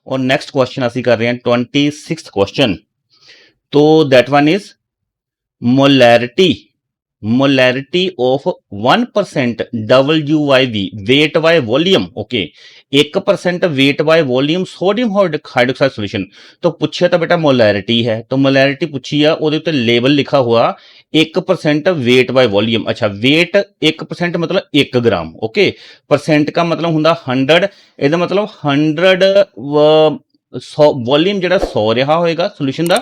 और next question असी कर रहे हैं 26th क्वेश्चन। तो that one is molarity of 1% WYV wait by volume. Okay, 1% wait by volume sodium hydroxide solution. तो पूछे तो बेटा मोलैरिटी है, तो मोलैरिटी पूछी है, ਉਹਦੇ ਉੱਤੇ लेबल लिखा हुआ 1% वेट बाय वॉल्यूम। अच्छा, वेट 1% मतलब 1 ग्राम। ओके, परसेंट का मतलब हुंदा 100, ਇਹਦਾ मतलब 100 वॉल्यूम ਜਿਹੜਾ 100 ਰਿਹਾ ਹੋਏਗਾ सोल्यूशन ਦਾ,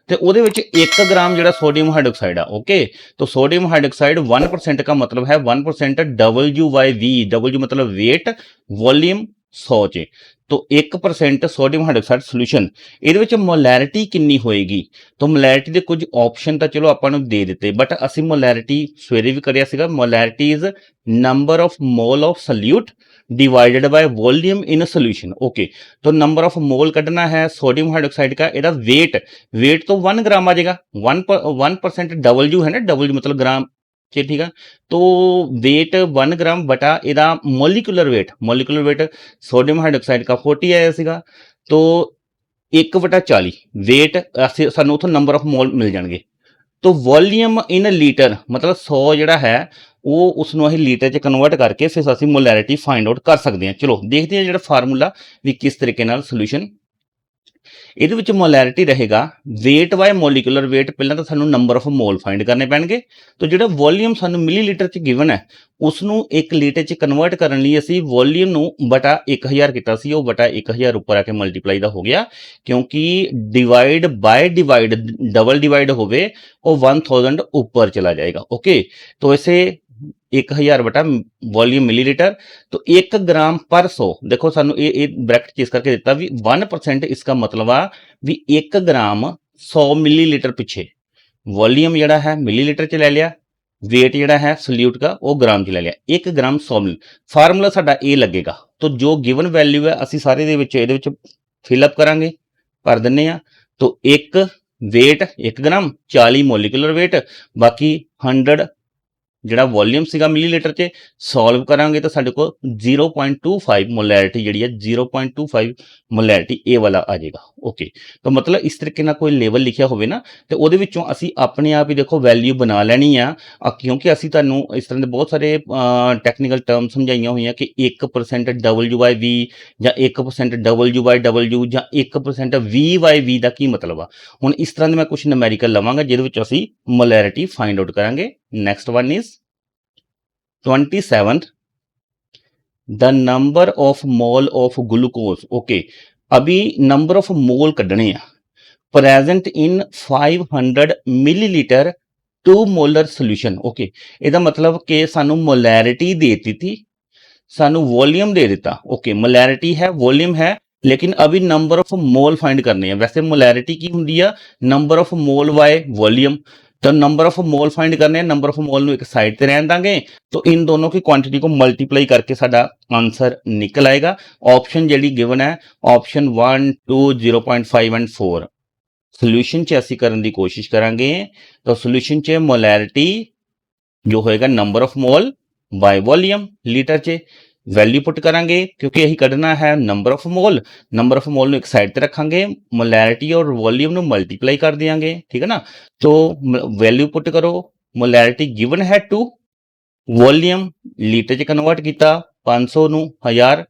ਤੇ ਉਹਦੇ ਵਿੱਚ 1 ग्राम ਜਿਹੜਾ सोडियम हाइड्रोक्साइड आ। ओके, तो सोडियम हाइड्रोक्साइड 1% का मतलब है 1% WYV। W मतलब वेट, वॉल्यूम 100 च। तो 1% सोडियम हाइड्रोक्साइड सोल्यूशन, ਇਹਦੇ ਵਿੱਚ ਮੋਲੈਰਿਟੀ ਕਿੰਨੀ ਹੋਏਗੀ। तो ਮੋਲੈਰਿਟੀ ਦੇ ਕੁਝ ਆਪਸ਼ਨ ਤਾਂ ਚਲੋ ਆਪਾਂ ਨੂੰ ਦੇ ਦਿੱਤੇ, ਬਟ ਅਸੀਂ ਮੋਲੈਰਿਟੀ ਸਵੇਰੇ ਵੀ ਕਰਿਆ ਸੀਗਾ। Molarity is number of mole of solute divided by volume in solution. Okay, तो नंबर ऑफ मोल कढ़ना है सोडियम हाइड्रोक्साइड का, एदा वेट तो 1 ग्राम आ जाएगा। 1% डब्ल्यू है ना, डब्ल्यू मतलब ग्राम, ठीक है। तो वेट 1 ग्राम बटा एदा मोलिकुलर वेट सोडियम हाइड्रोक्साइड का 40 आया सीगा। तो 1/40 वेट सानू उथों नंबर ऑफ मोल मिल जाएंगे। तो वॉल्यूम इन लीटर मतलब 100 ਜਿਹੜਾ है ਉਹ ਉਸਨੂੰ ਅਸੀਂ ਲੀਟਰ 'ਚ ਕਨਵਰਟ ਕਰਕੇ ਫਿਰ ਅਸੀਂ ਮੋਲੈਰਿਟੀ ਫਾਈਂਡ ਆਊਟ ਕਰ ਸਕਦੇ ਹਾਂ। ਚਲੋ ਦੇਖਦੇ ਹਾਂ ਜਿਹੜਾ ਫਾਰਮੂਲਾ ਵੀ ਕਿਸ ਤਰੀਕੇ ਨਾਲ ਸੋਲੂਸ਼ਨ। ਇਹਦੇ ਵਿੱਚ ਮੋਲੈਰਿਟੀ ਰਹੇਗਾ weight ਬਾय ਮੋਲੀਕੂਲਰ weight। ਪਹਿਲਾਂ ਤਾਂ ਸਾਨੂੰ ਨੰਬਰ ਆਫ ਮੋਲ ਫਾਈਂਡ ਕਰਨੇ ਪੈਣਗੇ। तो ਜਿਹੜਾ ਵੋਲਿਊਮ ਸਾਨੂੰ ਮਿਲੀਲੀਟਰ 'ਚ ਗਿਵਨ ਹੈ ਉਸਨੂੰ 1 ਲੀਟਰ 'ਚ ਕਨਵਰਟ ਕਰਨ ਲਈ ਅਸੀਂ ਵੋਲਿਊਮ ਨੂੰ ਬਟਾ 1000 ਕੀਤਾ ਸੀ, ਉਹ ਬਟਾ 1000 ਉੱਪਰ ਆ ਕੇ ਮਲਟੀਪਲਾਈ ਦਾ ਹੋ ਗਿਆ, ਕਿਉਂਕਿ डिवाइड बाय डबल डिवाइड होवे वो 1000 ऊपर चला जाएगा। ओके, तो ऐसे 1000 बटा वॉल्यूम मिलीलीटर, तो 1 ग्राम पर 100। देखो सानू ये ब्रैकेट चीज करके दिता भी 1%, इसका मतलब आ भी 1 ग्राम 100 मिलीलीटर पिछे वॉल्यूम जड़ा है मिलीलीटर च ले लिया, वेट जड़ा है सोल्यूट का वो ग्राम च ले लिया। 1 ग्राम 100 मिली। फार्मूला साडा ये लगेगा। तो जो गिवन वैल्यू है असी सारे दे विच इहदे विच फिलअप करांगे, भर दिंदे आ। तो 1 वेट 1 ग्राम, 40 मोलिकुलर वेट, बाकी 100 ਜਿਹੜਾ वॉल्यूम ਸੀਗਾ मिलीलीटर 'ਚ सॉल्व करांगे तो साडे को 0.25 मोलैरिटी जिहड़ी है 0.25 मोलैरिटी ए वाला आ जाएगा। ओके, तो मतलब इस तरीके ਨਾਲ कोई लेवल लिखिया होवे ना तो ਉਹਦੇ ਵਿੱਚੋਂ ਅਸੀਂ ਆਪਣੇ ਆਪ ਹੀ ਦੇਖੋ वैल्यू बना ਲੈਣੀ ਆ, क्योंकि ਅਸੀਂ ਤੁਹਾਨੂੰ ਇਸ ਤਰ੍ਹਾਂ ਦੇ ਬਹੁਤ ਸਾਰੇ ਟੈਕਨੀਕਲ ਟਰਮ ਸਮਝਾਈਆਂ ਹੋਈਆਂ ਕਿ 1% WYV ਜਾਂ 1% WYW ਜਾਂ 1% VYV ਦਾ ਕੀ ਮਤਲਬ ਆ। ਹੁਣ ਇਸ ਤਰ੍ਹਾਂ ਦੇ ਮੈਂ ਕੁਝ ਨੂਮੈਰੀਕਲ ਲਵਾਂਗਾ ਜਿਹਦੇ ਵਿੱਚ ਅਸੀਂ मोलैरिटी फाइंड आउट करांगे। Next one is 27th, the number of mole of glucose. Okay, अभी नंबर ऑफ मोल कढ़ने आ present in 500 millilitre 2 molar solution. Okay, ਇਹਦਾ मतलब कि सानू मोलैरिटी दे दी थी, सानू वॉल्यूम दे दिता। ओके, मोलैरिटी है, वॉल्यूम है, लेकिन अभी नंबर ऑफ मोल फाइंड करने हैं। वैसे मोलैरिटी की होंदी है number of mole by volume, तो नंबर ऑफ मोल फाइंड करने हैं, नंबर ऑफ मोल एक साइड पे रहन देंगे, तो इन दोनों की क्वांटिटी को मल्टीप्लाई करके साडा आंसर निकल आएगा। ऑप्शन जी गिवन है ऑप्शन 1, 2, 0.5 एंड 4 सोल्यूशन च असी करने की कोशिश करांगे। तो सोल्यूशन च मोलैरिटी जो होएगा number of mole by volume litre च वैल्यू पुट करांगे, क्योंकि यही कढ़ना है number of mole. Number of मोल एक साइड पर रखांगे, मोलैरिटी और वॉल्यूम मल्टीप्लाई कर देंगे, ठीक है ना। तो वैल्यू पुट करो, मोलैरिटी गिवन है 2, वॉल्यूम लीटर च कन्वर्ट किया 500 ਨੂੰ 1000,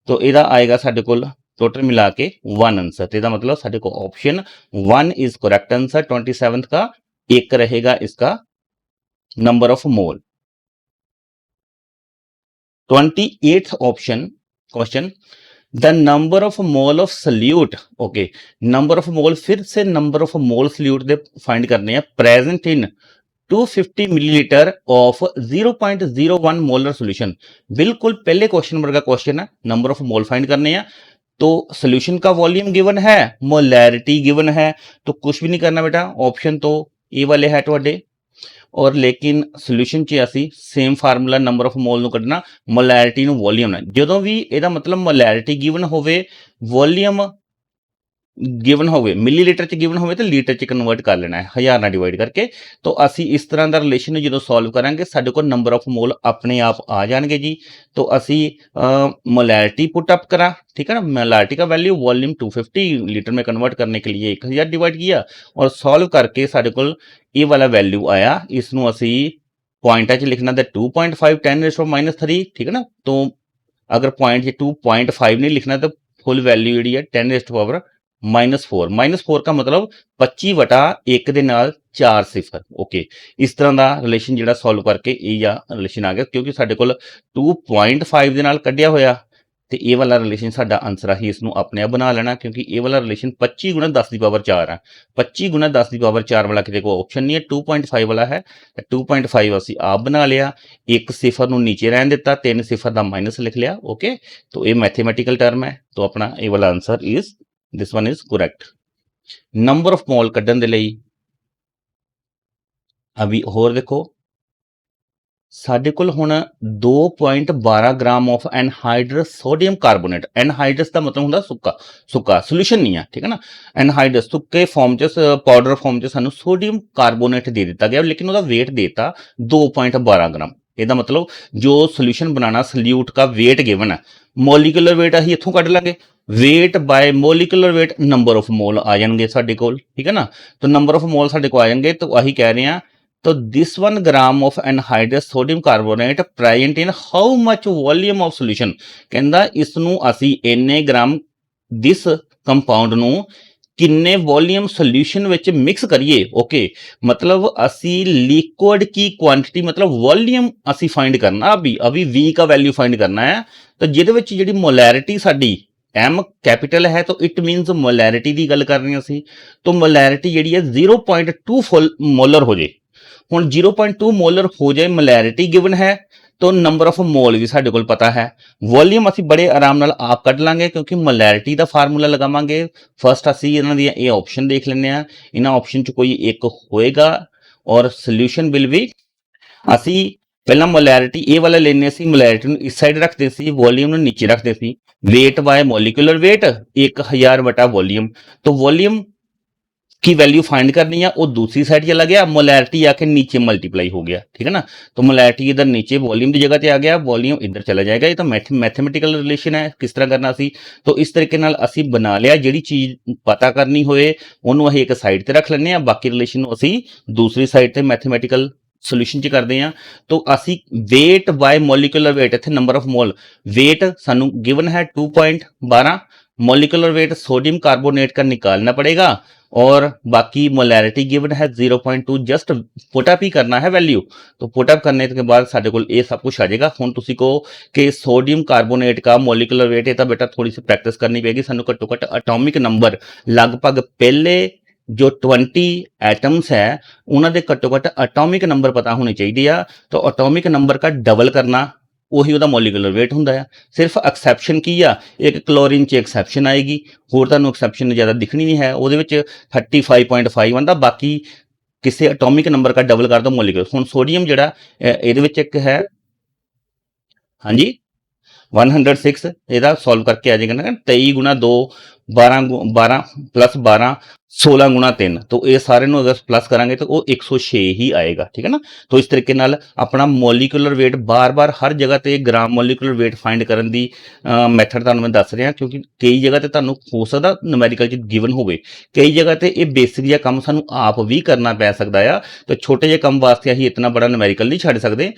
तो ਇਹਦਾ आएगा साडे कोल टोटल मिला के 1 आंसर। तो ਇਹਦਾ मतलब साडे को option 1 is correct answer. 27th का एक रहेगा इसका number of mole. 28th option question, the number of mole of solute. Okay, number of मोल, फिर से number of mole solute they find करने हैं present in 250 millilitre of 0.01 molar solution. बिल्कुल पहले क्वेश्चन वर्गा क्वेश्चन है, नंबर ऑफ मोल फाइंड करने हैं। तो सोल्यूशन का वॉल्यूम गिवन है, मोलैरिटी गिवन है, तो कुछ भी नहीं करना बेटा, ऑप्शन तो ए वाले है तुहाडे। और लेकिन सोल्यूशन च असी सेम फार्मूला नंबर ऑफ मोल ਨੂੰ ਕੱਢਣਾ, मोलैरिटी ਨੂੰ वॉल्यूम ਨਾਲ। ਜਦੋਂ ਵੀ ਇਹਦਾ मतलब मोलैरिटी गिवन होवे, वॉल्यूम ਗਿਵਨ ਹੋਵੇ ਮਿਲੀਲੀਟਰ ਚ ਗਿਵਨ ਹੋਵੇ ਤਾਂ ਲੀਟਰ ਚ ਕਨਵਰਟ ਕਰ ਲੈਣਾ ਹੈ 1000 ਨਾਲ ਡਿਵਾਈਡ ਕਰਕੇ। ਤਾਂ ਅਸੀਂ ਇਸ ਤਰ੍ਹਾਂ ਦਾ ਰਿਲੇਸ਼ਨ ਨੂੰ ਜਦੋਂ ਸੋਲਵ ਕਰਾਂਗੇ ਸਾਡੇ ਕੋਲ ਨੰਬਰ ਆਫ ਮੋਲ ਆਪਣੇ ਆਪ ਆ ਜਾਣਗੇ ਜੀ। तो ਅਸੀਂ मोलैरिटी पुट अप करा, ठीक है ना, मोलैरिटी का वैल्यू वॉल्यूम 250 लीटर में कन्वर्ट करने के लिए 1000 डिवाइड किया और सॉल्व करके साढ़े को ये वाला वैल्यू आया। इसनों असी पॉइंटा च लिखना था 2.5 10⁻³ ठीक है ना। तो अगर पॉइंट 2.5 नहीं लिखना तो फुल वैल्यू जी है 10⁻⁻⁴। -4 का मतलब 25/1 ਦੇ ਨਾਲ 4 ਸਿਫਰ। ओके, इस तरह का रिलेशन ਜਿਹੜਾ ਸੋਲਵ ਕਰਕੇ ਇਹ ਜਾਂ ਰਿਲੇਸ਼ਨ ਆ ਗਿਆ ਕਿਉਂਕਿ ਸਾਡੇ ਕੋਲ 2.5 ਦੇ ਨਾਲ ਕੱਢਿਆ ਹੋਇਆ ਤੇ ਇਹ ਵਾਲਾ ਰਿਲੇਸ਼ਨ ਸਾਡਾ ਆਨਸਰ ਆਹੀ ਇਸ ਨੂੰ ਆਪਣੇ ਆਪ ਬਣਾ ਲੈਣਾ ਕਿਉਂਕਿ ਇਹ ਵਾਲਾ ਰਿਲੇਸ਼ਨ 25 × 10⁻⁴ ਹੈ। 25 × 10⁻⁴ ਵਾਲਾ ਕਿਤੇ ਕੋਈ ਆਪਸ਼ਨ ਨਹੀਂ ਹੈ, 2.5 ਵਾਲਾ ਹੈ। 2.5 ਅਸੀਂ ਆਪ ਬਣਾ ਲਿਆ, ਇੱਕ ਸਿਫਰ ਨੂੰ ਨੀਚੇ ਰਹਿਣ ਦਿੱਤਾ, 3 ਸਿਫਰ ਦਾ ਮਾਈਨਸ ਲਿਖ ਲਿਆ। ओके, तो ये मैथमेटिकल टर्म है, तो अपना ये वाला answer is this one is correct. Number of mole कड्ढण दे लई अभी होर देखो साडे कोल हुण 2.12 gram of anhydrous sodium carbonate. Anhydrous का मतलब हुंदा सुक्का, सुक्का सोल्यूशन नहीं है, ठीक है ना। एनहाइड्रस सुक्के फॉर्म च पाउडर फॉर्म च सानू सोडियम कार्बोनेट दे दिता गया लेकिन उसका वेट देता 2.12 ग्राम। ਇਹਦਾ मतलब जो सोल्यूशन बनाना सल्यूट का वेट गिवन है, मोलिकुलर वेट असीं इत्थों कढ लांगे, weight by molecular weight number of mole आ जाएंगे साडे कोल, ठीक है ना। तो नंबर ऑफ मोल साडे को आ जाएंगे तो अही कह रहे हैं तो this 1 gram of anhydrous sodium carbonate present in how much volume of solution. कहंदा इसनूं असीं इन्ने ग्राम दिस कंपाउंड नूं किन्ने वॉल्यूम सोल्यूशन विच मिक्स करिए। ओके, मतलब असी लिक्विड की क्वांटिटी मतलब वॉल्यूम असी फाइंड करना, अभी वी का वैल्यू फाइंड करना है। तो जिहदे विच जिहड़ी मोलैरिटी साडी एम कैपिटल है तो इट मीनस मोलैरिटी की गल कर रहे हैं असी। तो मोलैरिटी जिहड़ी है 0.2 मोलर हो जाए। हुण 0.2 मोलर हो जाए मोलैरिटी गिवन है तो नंबर ऑफ मोल भी साडे कोल पता है। वॉल्यूम असी बड़े आराम नाल आप कढ लांगे क्योंकि मोलैरिटी का फार्मूला लगावांगे। फस्ट असी इन्हां दी ये ऑप्शन देख लैंदे आ, इन्हां ऑप्शन च कोई एक होएगा और सोल्यूशन विल बी असी पहला मोलैरिटी ए वाला लेने सी, मोलैरिटी नूं इस साइड रखते सी, वॉल्यूम नूं नीचे रखते सी। वेट बाय मोलिकुलर वेट 1000 बटा वॉल्यूम, तो वॉल्यूम की वैल्यू फाइंड करनी है वो दूसरी साइड चला गया, मोलैरिटी आके नीचे मल्टीप्लाई हो गया, ठीक है ना। तो मोलैरिटी इधर नीचे वॉल्यूम की जगह पे आ गया, वॉल्यूम इधर चला जाएगा। ये तो मैथमेटिकल रिलेशन है, किस तरह करना सी। तो इस तरीके नाल असी बना लिया, जिहड़ी चीज पता करनी होए उन्होंने असीं एक साइड ते रख लैंदे आ, बाकी रिलेशन असी दूसरी साइड ते मैथमेटिकल सोल्यूशन च करते हैं। तो असी वेट बाय मोलिकुलर वेट, इत्थे नंबर ऑफ मोल, वेट सानू गिवन है 2.12, मोलिकुलर वेट सोडियम कार्बोनेट का निकालना पड़ेगा और बाकी मोलैरिटी गिवन है 0.2, जस्ट पुटअप ही करना है वैल्यू। तो पुटअप करने के बाद साडे कोल ये सब कुछ आ जाएगा। हुण तुसीं कहो कि सोडियम कार्बोनेट का मोलिकुलर वेट है, तो बेटा थोड़ी सी प्रैक्टिस करनी पड़ेगी सानू। घट्टो घट्ट एटॉमिक नंबर लगभग पहले जो 20 एटम्स है उन्हां दे घट्टो घट्ट एटॉमिक नंबर पता होने चाहिए। तो एटॉमिक नंबर का डबल करना ਉਹੀ ਉਹਦਾ ਮੋਲੀਕੂਲਰ ਵੇਟ ਹੁੰਦਾ ਆ। ਸਿਰਫ ਐਕਸੈਪਸ਼ਨ ਕੀ ਆ, ਇੱਕ ਕਲੋਰੀਨ 'ਚ ਐਕਸੈਪਸ਼ਨ ਆਏਗੀ, ਹੋਰ ਤੁਹਾਨੂੰ ਐਕਸੈਪਸ਼ਨ ਜ਼ਿਆਦਾ ਦਿਖਣੀ ਨਹੀਂ ਹੈ। ਉਹਦੇ ਵਿੱਚ 35.5 ਆਉਂਦਾ, ਬਾਕੀ ਕਿਸੇ ਐਟੋਮਿਕ ਨੰਬਰ ਦਾ ਡਬਲ ਕਰ ਦੋ ਮੋਲੀਕੂਲਰ। ਹੁਣ ਸੋਡੀਅਮ ਜਿਹੜਾ ਇਹਦੇ ਵਿੱਚ ਇੱਕ ਹੈ, ਹਾਂਜੀ 106, ਇਹਦਾ ਸੋਲਵ ਕਰਕੇ ਆ ਜਾਏਗਾ ਨਾ 23 × 2 12 प्लस 12 16 × 3, तो ये सारे अगर प्लस करांगे तो वो 106 ही आएगा, ठीक है ना। तो इस तरीके नाल अपना मोलिकुलर वेट बार बार हर जगह ते ग्राम मोलिकुलर वेट फाइंड करन दी मैथड तुहानूं मैं दस रहा, क्योंकि कई जगह ते तुहानूं हो सकदा न्यूमेरिकल च गिवन होवे, कई जगह ते ये बेसिक जिहा काम सानूं आप भी करना पै सकदा आ। तो छोटे जे काम वास्ते असीं इतना बड़ा न्यूमेरिकल नहीं छड्ड सकदे।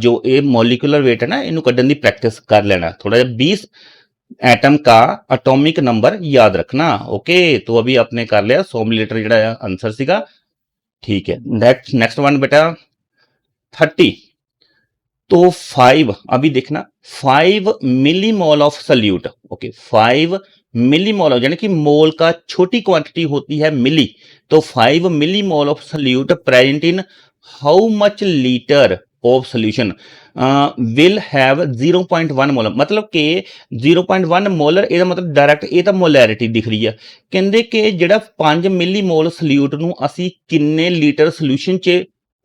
जो ये मोलिकुलर वेट है ना, इनूं कड्ढण दी प्रैक्टिस कर लेना थोड़ा जिहा। 20 एटम का एटॉमिक नंबर याद रखना। ओके, तो अभी आपने कर लिया 100 मिलीलीटर ਜਿਹੜਾ आंसर सीगा, ठीक है। नेक्स्ट वन बेटा 30, तो 5 अभी देखना 5 millimole of solute. Okay, 5 millimole यानी कि मोल का छोटी क्वांटिटी होती है मिली, तो 5 millimole of solute present in how much litre of solution will have 0.1 molar, मतलब कि 0.1 मोलर ਇਹਦਾ मतलब डायरैक्ट ਇਹ ਤਾਂ मोलैरिटी दिख रही है। ਕਹਿੰਦੇ कि ਜਿਹੜਾ 5 मिलीमोल सल्यूट ਨੂੰ ਅਸੀਂ ਕਿੰਨੇ ਲੀਟਰ सोल्यूशन 'ਚ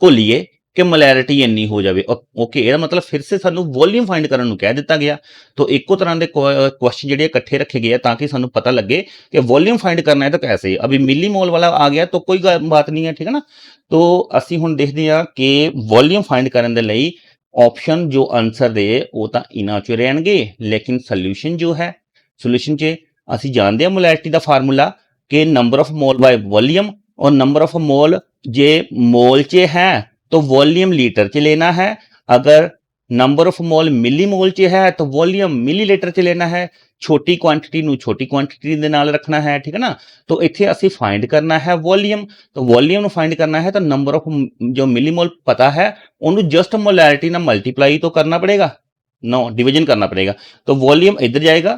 ਘੋਲੀਏ, ਕਿ ਮੋਲੈਰਿਟੀ ਇੰਨੀ ਹੋ ਜਾਵੇ। ਓਕੇ, ਇਹਦਾ ਮਤਲਬ ਫਿਰ ਸੇ ਸਾਨੂੰ ਵੋਲਿਊਮ ਫਾइंड ਕਰਨ ਨੂੰ ਕਹਿ ਦਿੱਤਾ ਗਿਆ। तो ਇੱਕੋ ਤਰ੍ਹਾਂ ਦੇ ਕੁਐਸਚਨ ਜਿਹੜੇ ਇਕੱਠੇ ਰੱਖੇ ਗਏ ਆ ਤਾਂ ਕਿ ਸਾਨੂੰ ਪਤਾ ਲੱਗੇ कि वॉल्यूम फाइंड करना है तो कैसे। अभी मिली मोल वाला आ गया तो कोई बात नहीं है, ठीक है ना। तो ਅਸੀਂ ਹੁਣ ਦੇਖਦੇ ਹਾਂ ਕਿ वॉल्यूम फाइंड ਕਰਨ ਦੇ ਲਈ ਆਪਸ਼ਨ ਜੋ ਆਨਸਰ ਦੇ ਉਹ ਤਾਂ ਇਹਨਾਂ ਚੋਂ ਰਹਿਣਗੇ, ਲੇਕਿਨ ਸੋਲੂਸ਼ਨ ਜੋ ਹੈ, ਸੋਲੂਸ਼ਨ 'ਚ ਅਸੀਂ ਜਾਣਦੇ ਹਾਂ ਮੋਲੈਰਿਟੀ ਦਾ ਫਾਰਮੂਲਾ कि number of mole by volume, और नंबर ऑफ मोल जे मोल च है तो वॉल्यूम लीटर च लेना है, अगर नंबर ऑफ मोल मिली मोल च है तो वॉल्यूम मिलीलीटर च लेना है। छोटी क्वांटिटी ਨੂੰ ਛੋਟੀ ਕੁਆਂਟੀਟੀ ਦੇ ਨਾਲ ਰੱਖਣਾ ਹੈ, ठीक है ना। तो ਇੱਥੇ ਅਸੀਂ फाइंड करना है वॉल्यूम, तो वॉल्यूम ਨੂੰ फाइंड करना है तो नंबर ऑफ जो मिली मोल पता है ਉਹਨੂੰ जस्ट मोलैरिटी ਨਾਲ मल्टीप्लाई तो करना पड़ेगा, नो डिवीजन करना पड़ेगा। तो वॉल्यूम इधर जाएगा,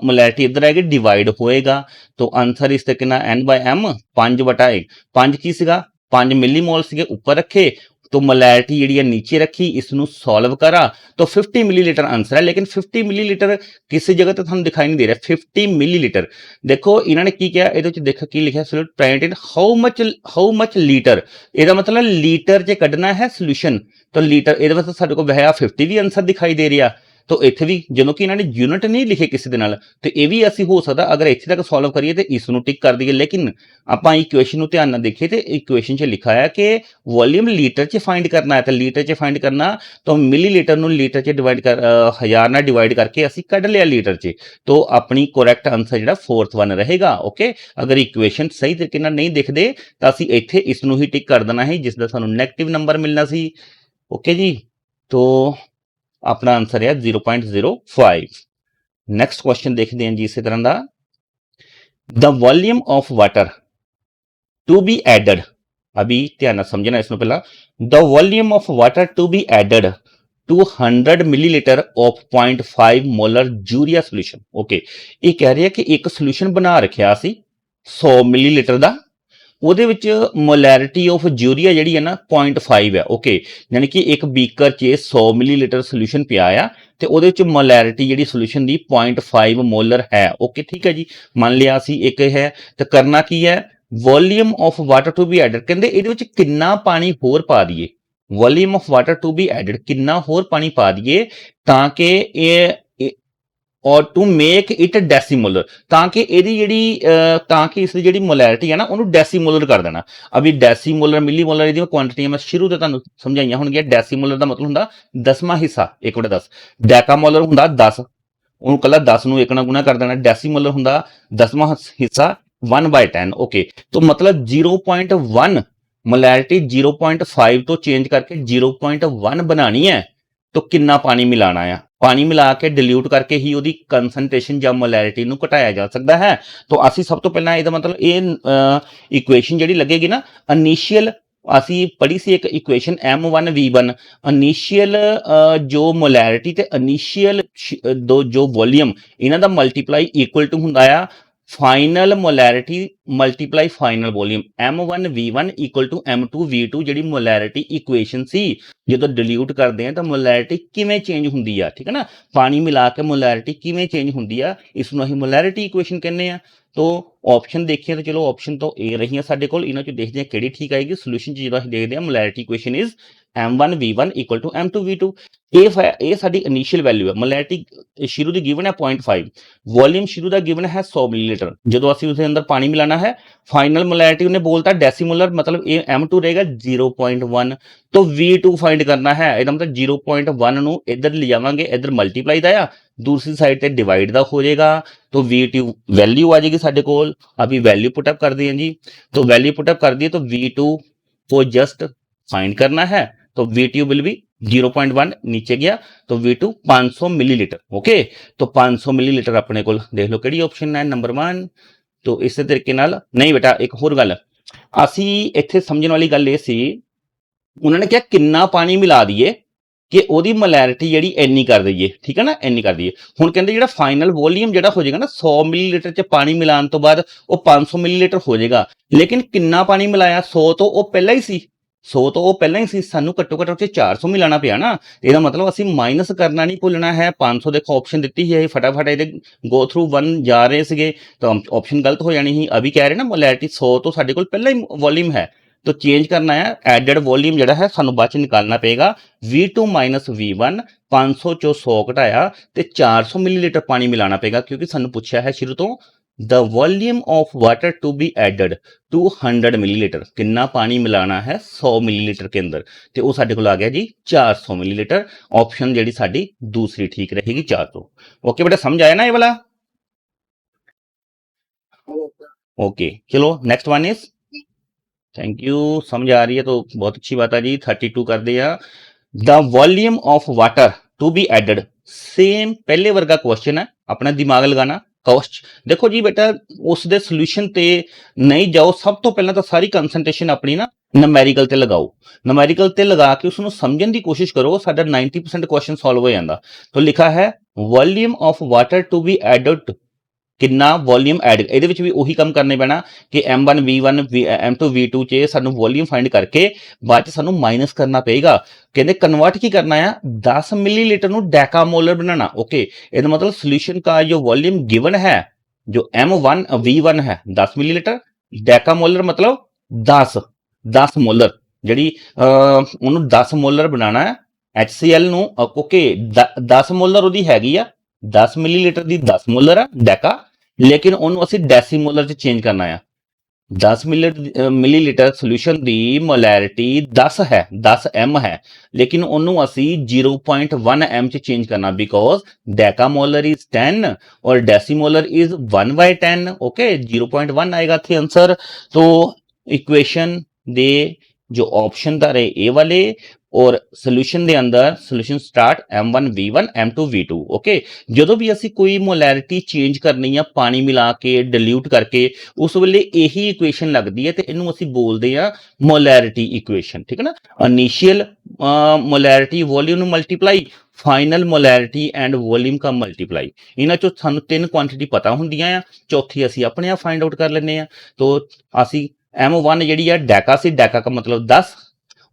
मोलैरिटी इधर आएगी, डिवाइड होएगा। तो आंसर इस तरीके ना N/M 5/1, 5 की सीगा 5 मिली मोल सीगे ऊपर रखे, तो मोलैरिटी जी नीचे रखी, इसनू सॉल्व करा तो 50 मिलीलीटर आंसर है। लेकिन 50 मिलीलीटर किसी जगह तो थानू दिखाई नहीं दे रहा। 50 मिलीलीटर देखो इन्होंने की किया, ये देखो की लिखा है हाउ मच लीटर, ਇਹਦਾ ਮਤਲਬ ਲੀਟਰ 'ਚ ਕੱਢਣਾ ਹੈ ਸੋਲੂਸ਼ਨ। तो लीटर ਇਹਦੇ ਵਾਸਤੇ ਸਾਡੇ ਕੋਲ ਵਹਿਆ 50 ਵੀ ਆਨਸਰ ਦਿਖਾਈ ਦੇ ਰਿਹਾ। तो ਇੱਥੇ ਵੀ ਜਦੋਂ ਕਿ ਇਹਨਾਂ ਨੇ ਯੂਨਿਟ ਨਹੀਂ ਲਿਖੇ ਕਿਸੇ ਦੇ ਨਾਲ, ਤੇ ਇਹ ਵੀ ਅਸੀਂ ਹੋ ਸਕਦਾ ਅਗਰ ਇੱਥੇ ਤੱਕ ਸੋਲਵ ਕਰੀਏ ਤੇ ਇਸ ਨੂੰ ਟਿਕ ਕਰ ਦਈਏ। ਲੇਕਿਨ ਆਪਾਂ ਇਕੁਏਸ਼ਨ ਨੂੰ ਧਿਆਨ ਨਾਲ ਦੇਖੀਏ ਤੇ ਇਕੁਏਸ਼ਨ 'ਚ ਲਿਖਾ ਹੈ ਕਿ ਵੋਲਿਊਮ ਲੀਟਰ 'ਚ ਫਾइंड ਕਰਨਾ ਹੈ, ਤੇ ਲੀਟਰ 'ਚ ਫਾइंड ਕਰਨਾ ਤਾਂ ਮਿਲੀਲੀਟਰ ਨੂੰ ਲੀਟਰ 'ਚ ਡਿਵਾਈਡ ਕਰ 1000 ਨਾਲ ਡਿਵਾਈਡ ਕਰਕੇ ਅਸੀਂ ਕੱਢ ਲਿਆ ਲੀਟਰ 'ਚ। तो ਆਪਣੀ ਕਰੈਕਟ ਆਨਸਰ ਜਿਹੜਾ 4th वन ਰਹੇਗਾ। ਓਕੇ, ਅਗਰ ਇਕੁਏਸ਼ਨ ਸਹੀ ਤਰੀਕੇ ਨਾਲ ਨਹੀਂ ਦਿਖਦੇ ਤਾਂ ਅਸੀਂ ਇੱਥੇ ਇਸ ਨੂੰ ਹੀ ਟਿਕ ਕਰ ਦੇਣਾ ਹੈ ਜਿਸ ਦਾ ਸਾਨੂੰ ਨੈਗੇਟਿਵ ਨੰਬਰ ਮਿਲਣਾ ਸੀ। ओके जी, तो अपना आंसर है 0.05। नेक्स्ट क्वेश्चन देखते हैं जी इसी तरह का, the volume of water to be added, अभी ध्यान समझना इसमें पहला, the volume of water to be added to 100 millilitre of 0.5 molar urea solution. Okay, ये कह रही है कि एक सोल्यूशन बना रखा सी 100 मिलीलीटर का, ਉਹਦੇ ਵਿੱਚ ਮੋਲੈਰਿਟੀ ਆਫ ਯੂਰੀਆ ਜਿਹੜੀ ਹੈ ਨਾ 0.5 ਹੈ। ਓਕੇ, ਯਾਨੀ ਕਿ ਇੱਕ ਬੀਕਰ 'ਚ 100 ਮਿਲੀਲੀਟਰ ਸੋਲੂਸ਼ਨ ਪਿਆ ਆ ਤੇ ਉਹਦੇ ਵਿੱਚ ਮੋਲੈਰਿਟੀ ਜਿਹੜੀ ਸੋਲੂਸ਼ਨ ਦੀ 0.5 ਮੋਲਰ ਹੈ। ਓਕੇ, ਠੀਕ ਹੈ ਜੀ, ਮੰਨ ਲਿਆ ਸੀ ਇੱਕ ਹੈ। ਤੇ ਕਰਨਾ ਕੀ ਹੈ, volume of water to be added, ਕਹਿੰਦੇ ਇਹਦੇ ਵਿੱਚ ਕਿੰਨਾ ਪਾਣੀ ਹੋਰ ਪਾ ਦਈਏ, volume of water to be added ਕਿੰਨਾ ਹੋਰ ਪਾਣੀ ਪਾ ਦਈਏ ਤਾਂ ਕਿ ਇਹ और टू मेक इट डेसीमोलर, ताकि ਇਹਦੀ ਜਿਹੜੀ ਤਾਂ ਕਿ ਇਸ ਦੀ ਜਿਹੜੀ ਮੋਲੈਰਿਟੀ ਹੈ ਨਾ ਉਹਨੂੰ ਡੈਸੀਮੋਲਰ ਕਰ ਦੇਣਾ। ਅਭੀ ਡੈਸੀਮੋਲਰ ਮਿਲੀਮੋਲਰ ਇਹਦੀਆਂ ਕੁਆਂਟੀਟੀਆਂ ਮੈਂ ਸ਼ੁਰੂ ਤੋਂ ਤੁਹਾਨੂੰ ਸਮਝਾਈਆਂ ਹੋਣਗੀਆਂ। ਡੈਸੀਮੋਲਰ ਦਾ ਮਤਲਬ ਹੁੰਦਾ 10ਵਾਂ ਹਿੱਸਾ, 1/10। ਡੈਕਾਮੋਲਰ ਹੁੰਦਾ 10, ਉਹਨੂੰ ਕੱਲਾ 10 ਨੂੰ 1 ਨਾਲ ਗੁਣਾ ਕਰ ਦੇਣਾ। ਡੈਸੀਮੋਲਰ ਹੁੰਦਾ 10ਵਾਂ ਹਿੱਸਾ 1/10। ओके, तो मतलब 0.1 मोलैरिटी 0.5 तो चेंज करके 0.1 बनानी है। तो कितना पानी मिलाना है, पानी मिला के डिल्यूट करके ही ਉਹਦੀ ਕੰਸੈਂਟ੍ਰੇਸ਼ਨ ਜਾਂ ਮੋਲੈਰਿਟੀ ਨੂੰ ਘਟਾਇਆ ਜਾ ਸਕਦਾ ਹੈ। तो ਅਸੀਂ ਸਭ ਤੋਂ ਪਹਿਲਾਂ ਇਹਦਾ ਮਤਲਬ ਇਹ ਇਕੁਏਸ਼ਨ ਜਿਹੜੀ ਲੱਗੇਗੀ ਨਾ, ਇਨੀਸ਼ੀਅਲ ਅਸੀਂ ਪੜ੍ਹੀ ਸੀ ਇੱਕ ਇਕੁਏਸ਼ਨ M1V1, ਇਨੀਸ਼ੀਅਲ ਜੋ ਮੋਲੈਰਿਟੀ ਤੇ ਇਨੀਸ਼ੀਅਲ ਜੋ ਵੋਲੀਅਮ ਇਹਨਾਂ ਦਾ ਮਲਟੀਪਲਾਈ ਇਕੁਅਲ ਟੂ ਹੁੰਦਾ ਆ final molarity multiply final volume. M1V1 equal to M2V2 ਜਿਹੜੀ ਮੋਲੈਰਿਟੀ ਇਕੁਏਸ਼ਨ ਸੀ, ਜਦੋਂ ਡਿਲੀਟ ਕਰਦੇ ਆ ਤਾਂ ਮੋਲੈਰਿਟੀ ਕਿਵੇਂ ਚੇਂਜ ਹੁੰਦੀ ਆ, ਠੀਕ ਹੈ ਨਾ। ਪਾਣੀ ਮਿਲਾ ਕੇ ਮੋਲੈਰਿਟੀ ਕਿਵੇਂ ਚੇਂਜ ਹੁੰਦੀ ਆ, ਇਸ ਨੂੰ ਅਸੀਂ ਮੋਲੈਰਿਟੀ ਇਕੁਏਸ਼ਨ ਕਹਿੰਦੇ ਆ। तो ऑप्शन देखिए तो चलो ऑप्शन तो ए रही साडे कोल, इन्हां चों देखदे आ किहड़ी ठीक आएगी। सोल्यूशन च जो ਅਸੀਂ देखदे आ molarity equation is M1V1 equal to M2V2। ਇਹ ਸਾਡੀ ਇਨੀਸ਼ੀਅਲ ਵੈਲਿਊ ਹੈ। ਮੋਲੈਰਿਟੀ ਸ਼ੁਰੂ ਦੀ ਗਿਵਨ ਹੈ 0.5, ਵੋਲਿਊਮ ਸ਼ੁਰੂ ਦਾ ਗਿਵਨ ਹੈ 100 ਮਿਲੀਲੀਟਰ। ਜਦੋਂ ਅਸੀਂ ਉਸਦੇ ਅੰਦਰ ਪਾਣੀ ਮਿਲਾਣਾ ਹੈ, फाइनल मोलैरिटी उन्हें बोलता डेसीमोलर, मतलब ये M2 रहेगा 0.1। तो V2 फाइंड करना है, ਇਹਦਾ मतलब 0.1 ਨੂੰ ਇੱਧਰ ਲੈ ਜਾਵਾਂਗੇ, ਇੱਧਰ ਮਲਟੀਪਲਾਈ ਦਾ ਆ, दूसरी साइड पे डिवाइड ਦਾ हो जाएगा। तो V2 वैल्यू आ जाएगी साढ़े कोल। अभी वैल्यू पुटअप कर दिए जी, तो वैल्यू पुटअप कर दिए तो V2 को जस्ट फाइंड करना है। तो V2 विल बी 0.1 नीचे गया, तो V2 500 मिलीलीटर। ओके, तो 500 मिलीलीटर अपने को देख लो कि ऑप्शन है नंबर 1। तो इस तरीके नाल नहीं बेटा, एक होर गल असी इत्थे समझण वाली गल ये सी, उन्होंने क्या किन्ना पानी मिला दिए कि ਉਹਦੀ ਮੋਲੈਰਿਟੀ ਜਿਹੜੀ ਇੰਨੀ ਕਰ ਦਈਏ, ਠੀਕ ਹੈ ਨਾ, ਇੰਨੀ ਕਰ ਦਈਏ। ਹੁਣ ਕਹਿੰਦੇ ਜਿਹੜਾ ਫਾਈਨਲ ਵੋਲੀਅਮ ਜਿਹੜਾ ਹੋ ਜਾਏਗਾ ਨਾ 100 ਮਿਲੀਲੀਟਰ ਚ ਪਾਣੀ ਮਿਲਾਉਣ ਤੋਂ ਬਾਅਦ ਉਹ 500 ਮਿਲੀਲੀਟਰ ਹੋ ਜਾਏਗਾ। ਲੇਕਿਨ ਕਿੰਨਾ ਪਾਣੀ ਮਿਲਾਇਆ, 100 ਤੋਂ ਉਹ ਪਹਿਲਾਂ ਹੀ ਸੀ, 100 ਤੋਂ ਉਹ ਪਹਿਲਾਂ ਹੀ ਸੀ, ਸਾਨੂੰ ਘੱਟੋ ਘੱਟ ਉੱਥੇ 400 ਮਿਲਾਣਾ ਪਿਆ ਨਾ। ਇਹਦਾ ਮਤਲਬ ਅਸੀਂ ਮਾਈਨਸ ਕਰਨਾ ਨਹੀਂ ਭੁੱਲਣਾ ਹੈ। 500 ਦੇਖੋ ਆਪਸ਼ਨ ਦਿੱਤੀ ਹੈ, ਫਟਾਫਟ ਇਹਦੇ ਗੋ ਥਰੂ 1 ਜਾ ਰਹੇ ਸੀਗੇ ਤਾਂ ਆਪਸ਼ਨ ਗਲਤ ਹੋ ਜਾਣੀ ਸੀ। ਅਭੀ ਕਹਿ ਰਹੇ ਨਾ ਮੋਲੈਰਿਟੀ 100 ਤੋਂ ਸਾਡੇ ਕੋਲ ਪਹਿਲਾਂ ਹੀ ਵੋਲੀਅਮ ਹੈ, तो चेंज करना है एडेड वॉल्यूम ਜਿਹੜਾ ਹੈ ਸਾਨੂੰ ਬਾਅਦ ਚ ਨਿਕਾਲਣਾ ਪਏਗਾ V2 V1 500 ਚੋਂ 100 ਘਟਾਇਆ ਤੇ 400 ਮਿਲੀਲੀਟਰ ਪਾਣੀ ਮਿਲਾਣਾ ਪਏਗਾ ਕਿਉਂਕਿ ਸਾਨੂੰ ਪੁੱਛਿਆ ਹੈ ਸ਼ੁਰੂ ਤੋਂ the volume of water to be added to 100 millilitre कितना पानी मिलाना है 100 मिलीलीटर के अंदर तो वो साडे कोल आ गया जी 400 मिलीलीटर ऑप्शन जेडी साडी दूसरी ठीक रहेगी 400 ओके बेटा समझ आया ना ये वाला ओके चलो next one is thank you समझ आ रही है तो बहुत अच्छी बात है जी 32 कर दिया the volume of water to be added same पहले वर्गा क्वेश्चन है अपना दिमाग लगाना ਕੋਸਟ ਦੇਖੋ ਜੀ ਬੇਟਾ ਉਸ ਦੇ ਸੋਲੂਸ਼ਨ ਤੇ ਨਹੀਂ ਜਾਓ ਸਭ ਤੋਂ ਪਹਿਲਾਂ ਤਾਂ ਸਾਰੀ ਕਨਸੈਂਟ੍ਰੇਸ਼ਨ ਆਪਣੀ ਨਾ ਨੁਮੈਰੀਕਲ ਤੇ ਲਗਾਓ ਨੁਮੈਰੀਕਲ ਤੇ ਲਗਾ ਕੇ ਉਸ ਨੂੰ ਸਮਝਣ ਦੀ ਕੋਸ਼ਿਸ਼ ਕਰੋ ਸਾਡਾ 90% ਕੁਐਸਚਨ ਸੋਲਵ ਹੋ ਜਾਂਦਾ ਤਾਂ ਲਿਖਾ ਹੈ volume of water to be added ਕਿੰਨਾ ਵੋਲਿਊਮ ਐਡ ਇਹਦੇ ਵਿੱਚ ਵੀ ਉਹੀ ਕੰਮ ਕਰਨੇ ਪੈਣਾ ਕਿ m1 v1 m2 v2 ਚ ਸਾਨੂੰ ਵੋਲਿਊਮ ਫਾਈਂਡ ਕਰਕੇ ਬਾਅਦ ਚ ਸਾਨੂੰ ਮਾਈਨਸ ਕਰਨਾ ਪਏਗਾ ਕਹਿੰਦੇ ਕਨਵਰਟ ਕੀ ਕਰਨਾ ਆ 10 ਮਿਲੀਲੀਟਰ ਨੂੰ ਡੈਕਾਮੋਲਰ ਬਣਾਉਣਾ ਓਕੇ ਇਹਦਾ ਮਤਲਬ ਸੋਲੂਸ਼ਨ का जो वॉल्यूम गिवन है जो m1 v1 है 10 मिलीलीटर ਡੈਕਾਮੋਲਰ मतलब 10 ਮੋਲਰ ਜਿਹੜੀ ਉਹਨੂੰ 10 ਮੋਲਰ ਬਣਾਉਣਾ ਹੈ HCl ਨੂੰ ਓਕੇ 10 ਮੋਲਰ ਉਹਦੀ ਹੈਗੀ ਆ 10 ਮਿਲੀਲੀਟਰ ਦੀ 10 ਮੋਲਰ ਆ ਡੈਕਾ ਲੇਕਿਨ ਉਹਨੂੰ ਅਸੀਂ ਡੈਸੀਮੋਲਰ ਚ ਚੇਂਜ ਕਰਨਾ ਆ 10 ਮਿਲੀਲੀਟਰ ਸੋਲੂਸ਼ਨ ਦੀ ਮੋਲੈਰਿਟੀ 10 ਹੈ 10 m ਹੈ ਲੇਕਿਨ ਉਹਨੂੰ ਅਸੀਂ 0.1 m ਚ ਚੇਂਜ ਕਰਨਾ ਬਿਕੋਜ਼ ਡੈਕਾਮੋਲਰ ਇਜ਼ 10 ਔਰ ਡੈਸੀਮੋਲਰ ਇਜ਼ 1/10 ਓਕੇ 0.1 ਆਏਗਾ ਇੱਥੇ ਆਨਸਰ तो इक्वेशन ਦੇ जो ऑप्शन ਦਾ ਰਹੇ ਇਹ ਵਾਲੇ और सोल्यूशन ਦੇ ਅੰਦਰ solution start m1 v1 m2 v2 okay ਜਦੋਂ ਵੀ ਅਸੀਂ ਕੋਈ ਮੋਲੈਰਿਟੀ ਚੇਂਜ ਕਰਨੀ ਆ ਪਾਣੀ ਮਿਲਾ ਕੇ ਡਿਲੂਟ ਕਰਕੇ ਉਸ ਵੇਲੇ ਇਹੀ ਇਕੁਏਸ਼ਨ ਲੱਗਦੀ ਹੈ ਤੇ ਇਹਨੂੰ ਅਸੀਂ ਬੋਲਦੇ ਆ ਮੋਲੈਰਿਟੀ ਇਕੁਏਸ਼ਨ ਠੀਕ ਹੈ ਨਾ ਇਨੀਸ਼ੀਅਲ ਮੋਲੈਰਿਟੀ ਵੋਲਿਊਮ ਨੂੰ multiply final molarity and volume का मल्टीप्लाई इन्हां चों सानू 3 क्वांटिटी पता हुंदियां आ चौथी असी अपने आप फाइंड आउट कर लेने आ तो असी m1 जिहड़ी है डैका सी डैका का मतलब 10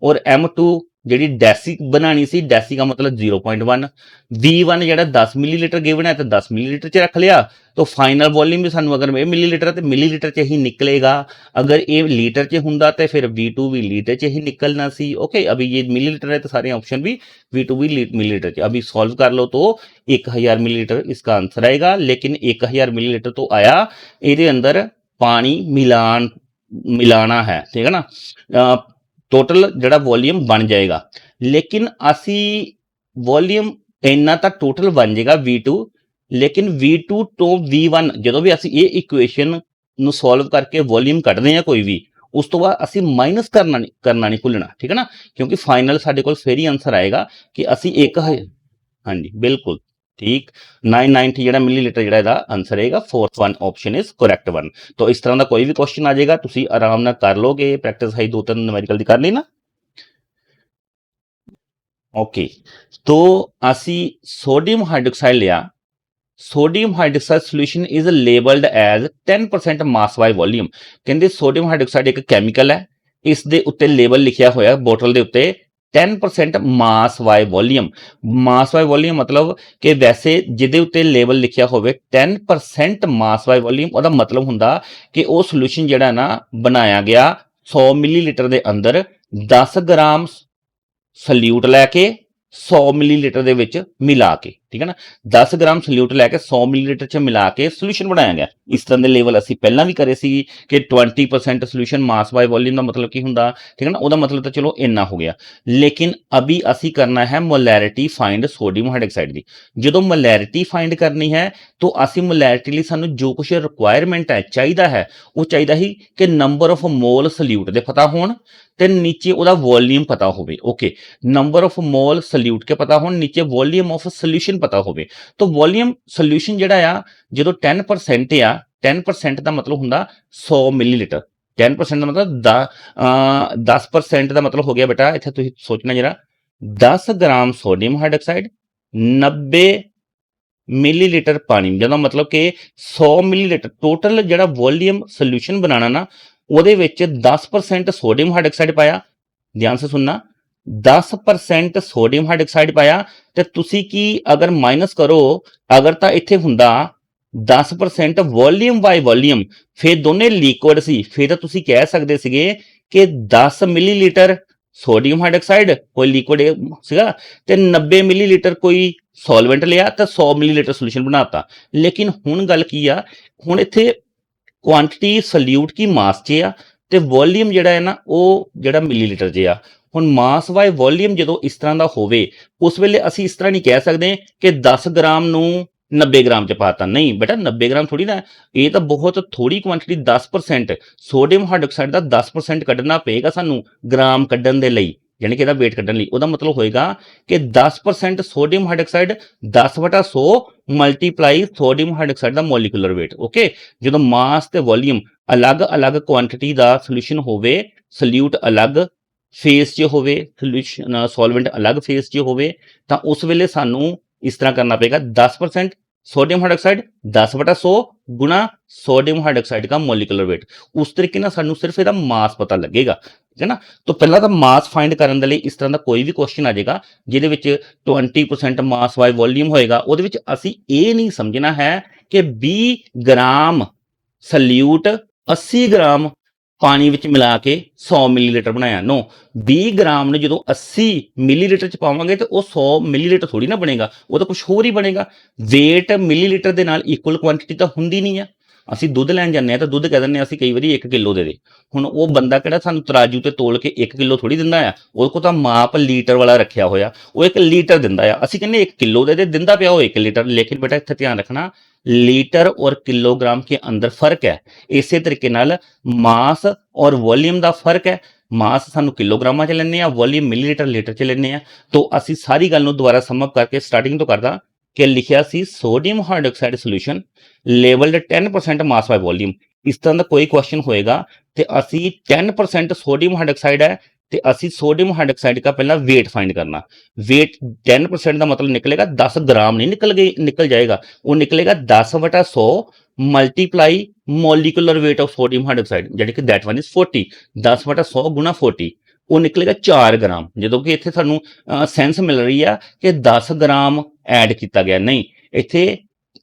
और m2 जिहड़ी डैसी बनानी सी डैसी का मतलब 0.1 v1 जिहड़ा 10 मिलीलीटर गिवन है तो 10 मिलीलीटर च रख लिया तो फाइनल वॉल्यूम भी सानू अगर ये मिलीलीटर है तो मिलीलीटर च ही निकलेगा अगर ये लीटर च हुंदा तो फिर v2 भी लीटर च ही निकलना सी ओके अभी ये मिलीलीटर है तो सारे ऑप्शन भी v2 भी मिलीलीटर च अभी सॉल्व कर लो तो 1000 मिलीलीटर इसका आंसर आएगा लेकिन 1000 मिलीलीटर तो आया ये अंदर पानी मिलाना है ठीक है ना टोटल जड़ा वॉल्यूम बन जाएगा लेकिन असी वॉल्यूम इन्ना तक टोटल बन जाएगा v2 लेकिन v2 तो v1 जो भी असी ये इक्वेशन नु सॉल्व करके वॉल्यूम कढ़ते हैं कोई भी उस तो बाद असी माइनस करना नहीं भुलना ठीक है ना क्योंकि फाइनल साडे कोल फिर ही आंसर आएगा कि असी एक हाँ जी बिल्कुल ठीक 990 जड़ा मिलीलीटर जड़ा इहदा आंसर आएगा fourth one option is correct one तो इस तरह का कोई भी क्वेश्चन आ जाएगा तुसी आराम नाल कर लोगे प्रैक्टिस है 2-3 न्यूमेरिकल दी कर ली ना ओके तो असी सोडियम हाइड्रोक्साइड लिया sodium hydroxide solution is labelled as 10% mass by volume कहंदे सोडियम हाइड्रोक्साइड एक केमिकल है इस दे उत्ते लेबल लिखिया होया बोतल दे उत्ते 10% मास बाय वॉल्यूम मतलब कि वैसे जिदे उत्ते लेबल लिखिया होवे 10% मास बाय वॉल्यूम ओदा मतलब हुंदा कि वो सोल्यूशन जिहड़ा ना बनाया गया 100 मिलीलीटर दे अंदर 10 ग्राम सल्यूट लैके 100 मिलीलीटर दे विच मिला के ठीक है ना 10 ग्राम सल्यूट लैके 100 मिलीलीटर च मिला के सोल्यूशन बनाया गया इस तरह के लेवल असी पहला भी करे सी कि 20% सोल्यूशन मास बाय वॉल्यूम का मतलब की हुंदा ठीक है ना ओदा मतलब तो चलो इन्ना हो गया लेकिन अभी असी करना है मोलैरिटी फाइंड सोडियम हाइड्रोक्साइड की जो मोलैरिटी फाइंड करनी है तो असी मोलैरिटी लिए सानू जो कुछ रिक्वायरमेंट है चाहिए है वो चाहिए ही कि नंबर ऑफ मोल सल्यूट दे पता होण ते नीचे ओदा वॉल्यूम पता होवे okay number of mole solute के पता होण नीचे वॉल्यूम ऑफ सोल्यूशन पता होवे तो वॉल्यूम सोल्यूशन जिहड़ा आ जो 10% आ 10% का मतलब हुंदा 100 मिलीलीटर 10% का मतलब 10% का मतलब हो गया बेटा इत्थे तुसीं सोचना जरा 10 ग्राम सोडियम हाइड्रोक्साइड 90 मिलीलीटर पानी जदा मतलब कि 100 मिलीलीटर टोटल जिहड़ा वॉल्यूम सोल्यूशन बनाना ना ਉਹਦੇ ਵਿੱਚ 10% सोडियम हाइड्रोक्साइड पाया ध्यान से सुनना 10% सोडियम हाइड्रोक्साइड पाया ਤੇ ਤੁਸੀਂ ਕੀ अगर माइनस करो अगर ਤਾਂ ਇੱਥੇ ਹੁੰਦਾ 10% वॉल्यूम बाय वॉल्यूम फिर दोने लिक्विड सी फिर ਤਾਂ ਤੁਸੀਂ ਕਹਿ ਸਕਦੇ ਸੀਗੇ ਕਿ 10 ਮਿਲੀਲੀਟਰ ਸੋਡੀਅਮ ਹਾਈਡਰੋਕਸਾਈਡ ਕੋਈ ਲਿਕੁਇਡ ਸੀਗਾ ਤੇ 90 ਮਿਲੀਲੀਟਰ ਕੋਈ ਸੋਲਵੈਂਟ ਲਿਆ ਤਾਂ 100 ਮਿਲੀਲੀਟਰ ਸੋਲੂਸ਼ਨ ਬਣਾਤਾ। ਲੇਕਿਨ ਹੁਣ ਗੱਲ ਕੀ ਆ, ਹੁਣ ਇੱਥੇ ਕੁਆਂਟੀਟੀ ਸੋਲਿਊਟ ਕੀ ਮਾਸ 'ਚ ਆ ਤੇ ਵੋਲੀਅਮ ਜਿਹੜਾ ਹੈ ਨਾ ਉਹ ਜਿਹੜਾ ਮਿਲੀਲੀਟਰ 'ਚ ਆ। ਹੁਣ ਮਾਸ ਬਾਏ ਵੋਲੀਅਮ ਜਦੋਂ ਇਸ ਤਰ੍ਹਾਂ ਦਾ ਹੋਵੇ ਉਸ ਵੇਲੇ ਅਸੀਂ ਇਸ ਤਰ੍ਹਾਂ ਨਹੀਂ ਕਹਿ ਸਕਦੇ ਕਿ 10 ਗ੍ਰਾਮ ਨੂੰ 90 ਗ੍ਰਾਮ 'ਚ ਪਾਤਾ। ਨਹੀਂ ਬੇਟਾ, 90 ਗ੍ਰਾਮ ਥੋੜੀ ਨਾ, ਇਹ ਤਾਂ ਬਹੁਤ ਥੋੜੀ ਕੁਆਂਟੀਟੀ 10%। ਸੋਡੀਅਮ ਹਾਈਡਰੋਕਸਾਈਡ ਦਾ 10% ਕੱਢਣਾ ਪਏਗਾ ਸਾਨੂੰ ਗ੍ਰਾਮ ਕੱਢਣ ਦੇ ਲਈ, ਯਾਨੀ ਕਿ ਇਹਦਾ weight ਕੱਢਣ ਲਈ। ਉਹਦਾ ਮਤਲਬ ਹੋਏਗਾ ਕਿ 10% sodium hydroxide 10/100 multiply sodium hydroxide ਦਾ ਮੋਲੀਕੂਲਰ weight। ਓਕੇ, ਜਦੋਂ ਮਾਸ ਤੇ ਵੋਲੀਅਮ ਅਲੱਗ-ਅਲੱਗ ਕੁਆਂਟੀਟੀ ਦਾ ਸੋਲੂਸ਼ਨ ਹੋਵੇ, ਸੋਲਿਊਟ ਅਲੱਗ ਫੇਸ 'ਚ ਹੋਵੇ, ਸੋਲੂਸ਼ਨ ਸੋਲਵੈਂਟ ਅਲੱਗ ਫੇਸ 'ਚ ਹੋਵੇ, ਤਾਂ ਉਸ ਵੇਲੇ ਸਾਨੂੰ ਇਸ ਤਰ੍ਹਾਂ ਕਰਨਾ ਪਏਗਾ 10% ਸੋਡੀਅਮ ਹਾਈਡਰੋਕਸਾਈਡ 10/100 ਗੁਣਾ ਸੋਡੀਅਮ ਹਾਈਡਰੋਕਸਾਈਡ ਦਾ ਮੋਲੀਕੂਲਰ weight। ਉਸ ਤਰੀਕੇ ਨਾਲ ਸਾਨੂੰ ਸਿਰਫ ਇਹਦਾ ਮਾਸ ਪਤਾ ਲੱਗੇਗਾ, ਠੀਕ ਹੈ ਨਾ। ਤਾਂ ਪਹਿਲਾਂ ਤਾਂ ਮਾਸ ਫਾਈਂਡ ਕਰਨ ਦੇ ਲਈ ਇਸ ਤਰ੍ਹਾਂ ਦਾ ਕੋਈ ਵੀ ਕੁਐਸਚਨ ਆ ਜਾਏਗਾ ਜਿਹਦੇ ਵਿੱਚ 20% ਮਾਸ ਬਾਈ ਵੋਲੀਅਮ ਹੋਏਗਾ, ਉਹਦੇ ਵਿੱਚ ਅਸੀਂ ਇਹ ਨਹੀਂ ਸਮਝਣਾ ਹੈ ਕਿ 20 ਗ੍ਰਾਮ ਸੋਲਿਊਟ 80 ਗ੍ਰਾਮ ਪਾਣੀ ਵਿੱਚ ਮਿਲਾ ਕੇ 100 ਮਿਲੀਲੀਟਰ ਬਣਾਇਆ। ਨੋ, 20 ਗ੍ਰਾਮ ਨੂੰ ਜਦੋਂ 80 ਮਿਲੀਲੀਟਰ ਚ ਪਾਵਾਂਗੇ ਤੇ ਉਹ 100 ਮਿਲੀਲੀਟਰ ਥੋੜੀ ਨਾ ਬਣੇਗਾ, ਉਹ ਤਾਂ ਕੁਝ ਹੋਰ ਹੀ ਬਣੇਗਾ। weight ਮਿਲੀਲੀਟਰ ਦੇ ਨਾਲ ਇਕੁਅਲ ਕੁਆਂਟੀਟੀ ਤਾਂ ਹੁੰਦੀ ਨਹੀਂ ਆ। ਅਸੀਂ ਦੁੱਧ ਲੈਣ ਜਾਂਦੇ ਆ ਤਾਂ ਦੁੱਧ ਕਹਿ ਦਿੰਦੇ ਆ ਅਸੀਂ ਕਈ ਵਾਰੀ 1 ਕਿਲੋ ਦੇ ਦੇ। ਹੁਣ ਉਹ ਬੰਦਾ ਕਿਹੜਾ ਸਾਨੂੰ ਤਰਾਜੂ ਤੇ ਤੋਲ ਕੇ 1 ਕਿਲੋ ਥੋੜੀ ਦਿੰਦਾ ਆ, ਉਹਦੇ ਕੋਲ ਤਾਂ ਮਾਪ ਲੀਟਰ ਵਾਲਾ ਰੱਖਿਆ ਹੋਇਆ, ਉਹ 1 ਲੀਟਰ ਦਿੰਦਾ ਆ। ਅਸੀਂ ਕਹਿੰਦੇ 1 ਕਿਲੋ ਦੇ ਦੇ, ਦਿੰਦਾ ਪਿਆ ਉਹ 1 ਲੀਟਰ। ਲੇਕਿਨ ਬੇਟਾ ਇੱਥੇ ਧਿਆਨ ਰੱਖਣਾ, लीटर और किलोग्राम के अंदर फर्क है। इसे तरीके नाल मास और वॉल्यूम का फर्क है। मास सानू किलोग्राम च लेने आ, वॉल्यूम मिलीलीटर लीटर च लेने आ। तो असी सारी गल नूं दोबारा समअप करके स्टार्टिंग तो करदा कि लिखिया सी sodium hydroxide solution labelled 10% mass by volume. इस तरह का कोई क्वेश्चन होएगा तो असी 10% सोडियम हाइड्रोक्साइड है तो असी सोडियम हाइड्रोक्साइड का पहला वेट फाइंड करना। वेट 10% का मतलब निकलेगा 10 ग्राम नहीं निकल जाएगा, वो निकलेगा 10/100 multiply molecular weight of sodium hydroxide यानी कि दैट वन इज 40। 10/100 गुणा 40 वो निकलेगा 4 ग्राम। जो कि इतने सानू सेंस मिल रही है कि 10 ग्राम ऐड किया गया, नहीं इतने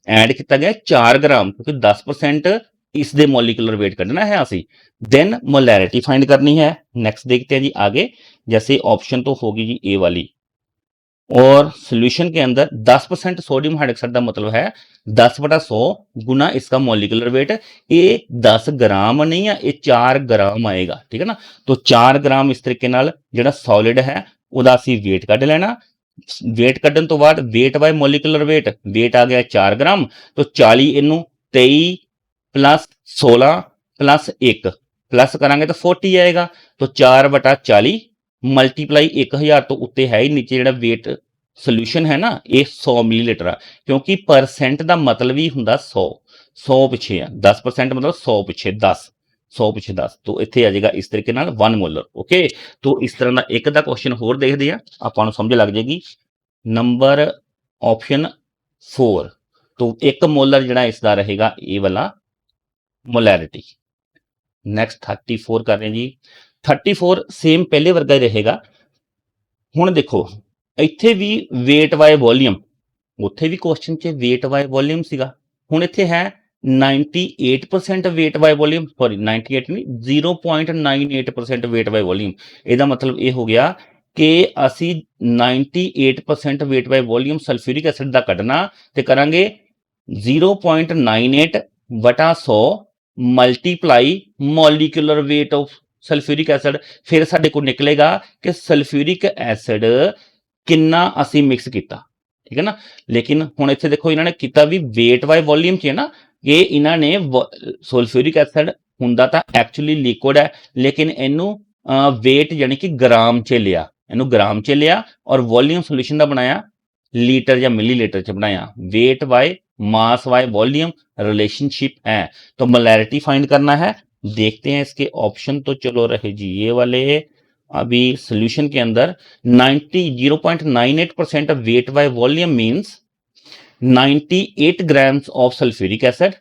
ऐड किया गया 4 ग्राम, क्योंकि 10% इसके मॉलिक्यूलर वेट कढ़ना है असी। देन मोलैरिटी फाइंड करनी है। नेक्स्ट देखते हैं जी आगे, जैसे ऑप्शन तो होगी जी ए वाली, और सॉल्यूशन के अंदर 10% सोडियम हाइड्रोक्साइड का मतलब है 10/100 गुना इसका मॉलिक्यूलर वेट। ये 10 ग्राम नहीं है, ये 4 ग्राम आएगा, ठीक है ना। तो 4 ग्राम इस तरीके नाल जिहड़ा सॉलिड है उहदा असीं वेट कढ लेना। वेट कढन तो बाद weight by molecular weight, weight आ गया 4 ग्राम, तो 40 इनू 23 प्लस 16 प्लस 1 प्लस करांगे तो 40 आएगा। तो 4/40 मल्टीप्लाई 1000 तो उत्ते है ही नीचे जिहड़ा वेट सोल्यूशन है ना, ये 100 मिलीलीटर आ, क्योंकि परसेंट का मतलब ही हुंदा 100। 100 पिछे आ 10% मतलब 100 पिछे 10, 100 पिछे 10, तो इत्थे आ जाएगा इस तरीके नाल 1 मोलर। ओके, तो इस तरह का एक दा क्वेश्चन होर देखदे आ, आपां नूं समझ लग जाएगी। नंबर ऑप्शन 4, तो 1 मोलर जिहड़ा इसदा रहेगा ये वाला मोलैरिटी। नैक्सट 34 कर रहे हैं जी। 34 सेम पहले वर्गा ही रहेगा। हुण देखो इत्थे भी वेट बाय वॉल्यूम, उत्थे भी क्वेश्चन च वेट बाय वॉल्यूम सीगा। हुण इत्थे है 98% वेट बाय वॉल्यूम, सॉरी 98 नहीं 0.98% वेट बाय वॉल्यूम। ਇਹਦਾ मतलब ये हो गया कि ਅਸੀਂ 98% weight by volume sulphuric acid ਦਾ ਕੱਢਣਾ ਤੇ ਕਰਾਂਗੇ 0.98/100 multiply molecular weight of sulphuric acid. फिर साडे को निकलेगा कि सल्फ्यूरिक एसिड किन्ना असी मिक्स किया, ठीक है ना। लेकिन हुण इत्थे देखो इन्होंने किया भी वेट बाय वॉल्यूम च है ना, कि इन्होंने सल्फ्यूरिक एसिड हुंदा तां एक्चुअली लिक्विड है, लेकिन इनू वेट यानी कि ग्राम च लिया, इनू ग्राम च लिया और वॉल्यूम सोल्यूशन का बनाया लीटर या मिलीलीटर च बनाया। Weight by mass by volume relationship है, तो मोलैरिटी फाइंड करना है। देखते हैं इसके ऑप्शन, तो चलो रहे जी ये वाले। अभी सॉल्यूशन के अंदर 0.98% wait by volume means 98 grams of sulphuric acid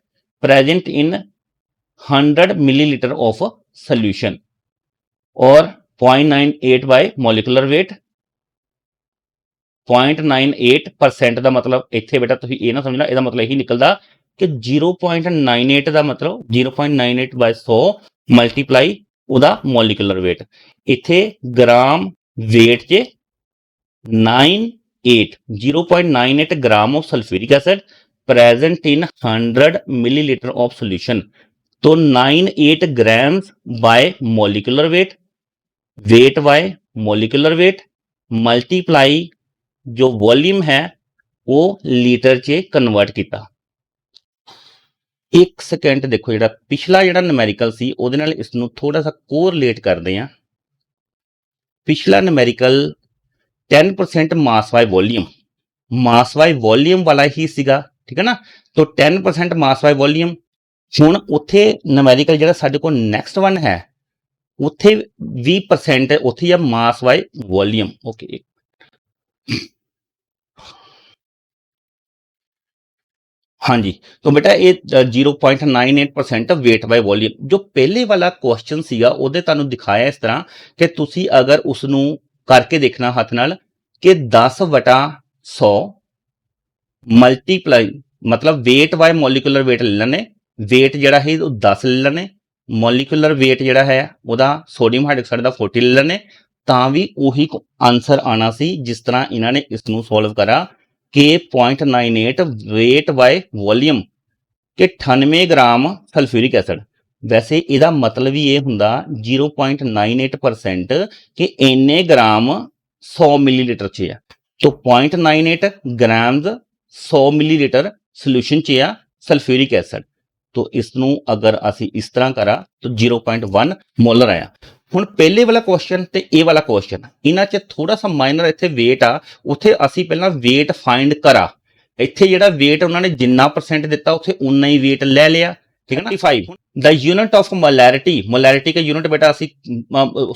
present in 100 millilitre of solution, और 0.98 बाय मॉलिक्यूलर वेट 0.98% का मतलब इत्थे बेटा तुसीं ये ना समझना, इसका मतलब यही निकलदा कि 0.98 का मतलब 0.98/100 मल्टीप्लाई ਉਹਦਾ ਮੋਲੀਕੂਲਰ weight। ਇੱਥੇ ਗ੍ਰਾਮ weight 'ਚ 0.98 gram of sulphuric acid present in 100 millilitre of solution. तो 98 grams bye molecular weight, weight bye molecular weight multiply जो वॉल्यूम है वो लीटर च कन्वर्ट किया। एक सेकेंड देखो, जो पिछला जो न्यूमेरिकल सी उहदे नाल इसनूं थोड़ा सा कोरिलेट करते हैं। पिछला न्यूमेरिकल 10% मास बाय वॉल्यूम वाला ही सीगा, ठीक है ना। तो 10% मास बाय वॉल्यूम। हुण उत्थे न्यूमेरिकल जिहड़ा साडे कोल नैक्सट वन है उत्थे 20% उत्थे है मास बाय वॉल्यूम। ओके, हाँ जी। तो बेटा ये 0.98% वेट बाय वॉल्यूम जो पहले वाला क्वेश्चन सीगा ਉਹਦੇ ਤੁਹਾਨੂੰ ਦਿਖਾਇਆ ਇਸ ਤਰ੍ਹਾਂ ਕਿ ਤੁਸੀਂ ਅਗਰ ਉਸ ਨੂੰ ਕਰਕੇ ਦੇਖਣਾ ਹੱਥ ਨਾਲ कि 10/100 मल्टीप्लाई मतलब वेट बाय मॉलिकुलर वेट ले लेने, वेट जड़ा है 10 ले लेने, मॉलिकुलर वेट जड़ा है ਉਹਦਾ सोडियम हाइड्रोक्साइड ਦਾ 40 ले लेने, ਤਾਂ ਵੀ ਉਹੀ ਆਨਸਰ ਆਣਾ ਸੀ ਜਿਸ ਤਰ੍ਹਾਂ ਇਹਨਾਂ ਨੇ ਇਸ ਨੂੰ ਸੋਲਵ ਕਰਾ कि 0.98 वेट बाय वॉल्यूम कि 98 ग्राम सल्फ्यूरिक एसिड। वैसे ਇਹਦਾ मतलब ही ये ਹੁੰਦਾ 0.98% कि ਇੰਨੇ ग्राम 100 मिलीलीटर च है। तो 0.98 ग्राम्स 100 मिलीलीटर सोल्यूशन च है सल्फ्यूरिक एसिड। तो इसनों अगर असी इस तरह करा तो 0.1 मोलर आया। ਹੁਣ ਪਹਿਲੇ ਵਾਲਾ ਕੁਐਸਚਨ ਤੇ ਇਹ ਵਾਲਾ ਕੁਐਸਚਨ ਇਹਨਾਂ 'ਚ ਥੋੜਾ ਸਾ ਮਾਈਨਰ ਇੱਥੇ weight ਆ, ਉੱਥੇ ਅਸੀਂ ਪਹਿਲਾਂ weight ਫਾਈਂਡ ਕਰਾ। ਇੱਥੇ ਜਿਹੜਾ weight ਉਹਨਾਂ ਨੇ ਜਿੰਨਾ परसेंट ਦਿੱਤਾ ਉੱਥੇ ਉਨਾ ਹੀ weight ਲੈ ਲਿਆ, ਠੀਕ है ना। 5 the unit of molarity, molarity का यूनिट बेटा असी